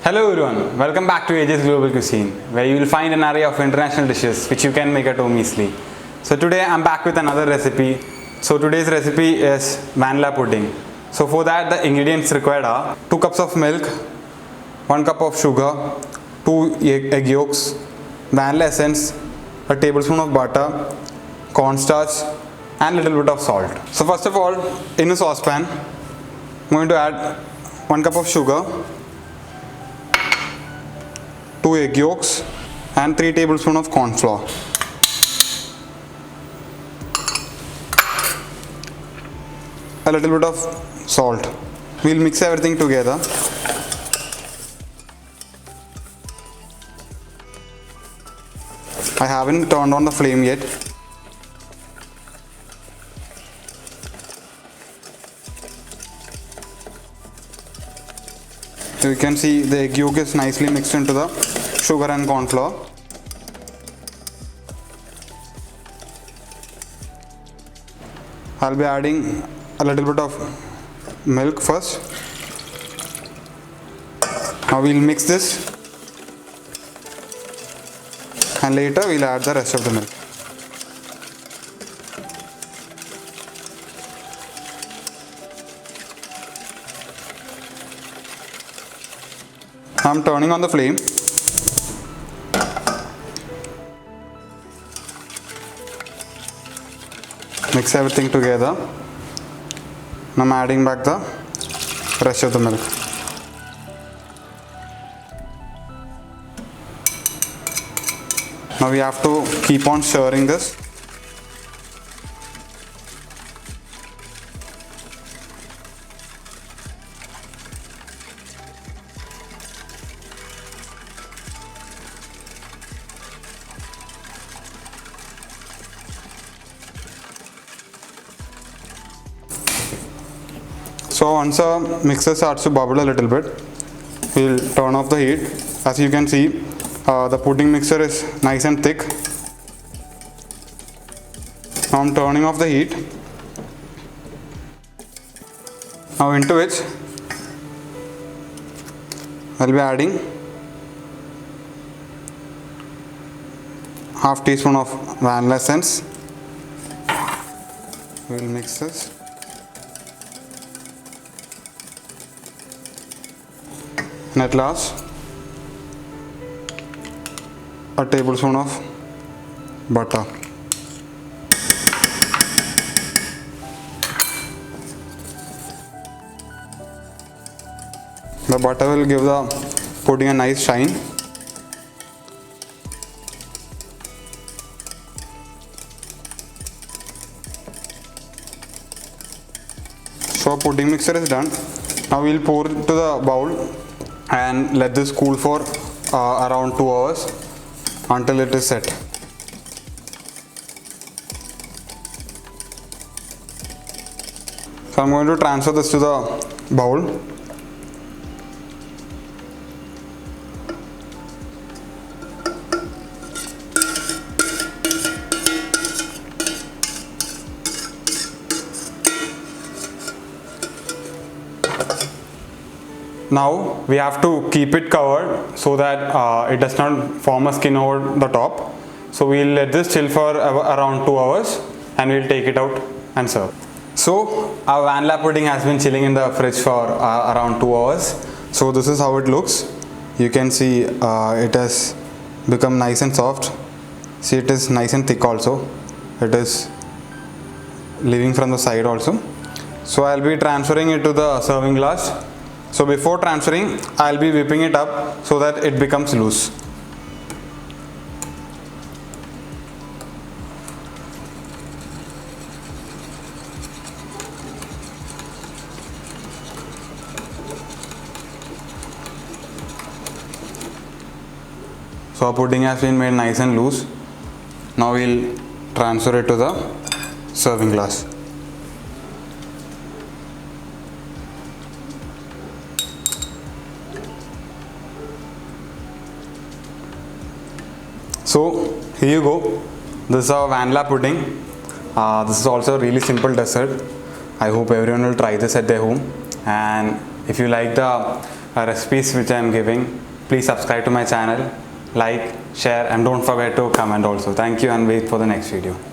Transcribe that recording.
Hello everyone, welcome back to AJ's Global Cuisine, where you will find an array of international dishes which you can make at home easily. So today I'm back with another recipe. So today's recipe is vanilla pudding. So for that the ingredients required are 2 cups of milk, 1 cup of sugar, 2 egg yolks, vanilla essence, a tablespoon of butter, cornstarch and a little bit of salt. So first of all, in a saucepan, I'm going to add 1 cup of sugar, 2 egg yolks and 3 tablespoons of cornflour. A little bit of salt. We'll mix everything together. I haven't turned on the flame yet. You can see the egg yolk is nicely mixed into the sugar and corn flour. I'll be adding a little bit of milk first. Now we'll mix this and later we'll add the rest of the milk. I'm turning on the flame. Mix everything together. Now I'm adding back the rest of the milk. Now we have to keep on stirring this. So once the mixer starts to bubble a little bit, we'll turn off the heat. As you can see, the pudding mixture is nice and thick. Now I'm turning off the heat. Now into which I'll be adding half teaspoon of vanilla essence. We'll mix this. And at last, a tablespoon of butter. The butter will give the pudding a nice shine. So pudding mixture is done. Now we'll pour it to the bowl and let this cool for around 2 hours until it is set. So I'm going to transfer this to the bowl. Now we have to keep it covered so that it does not form a skin over the top. So we'll let this chill for around 2 hours and we'll take it out and serve. So our vanilla pudding has been chilling in the fridge for around 2 hours. So this is how it looks. You can see it has become nice and soft. See, it is nice and thick also. It is leaving from the side also. So I'll be transferring it to the serving glass. So before transferring, I'll be whipping it up so that it becomes loose. So our pudding has been made nice and loose. Now we'll transfer it to the serving glass. So here you go. This is our vanilla pudding. This is also a really simple dessert. I hope everyone will try this at their home. And if you like the recipes which I am giving. Please subscribe to my channel, like, share, and don't forget to comment also. Thank you, and wait for the next video.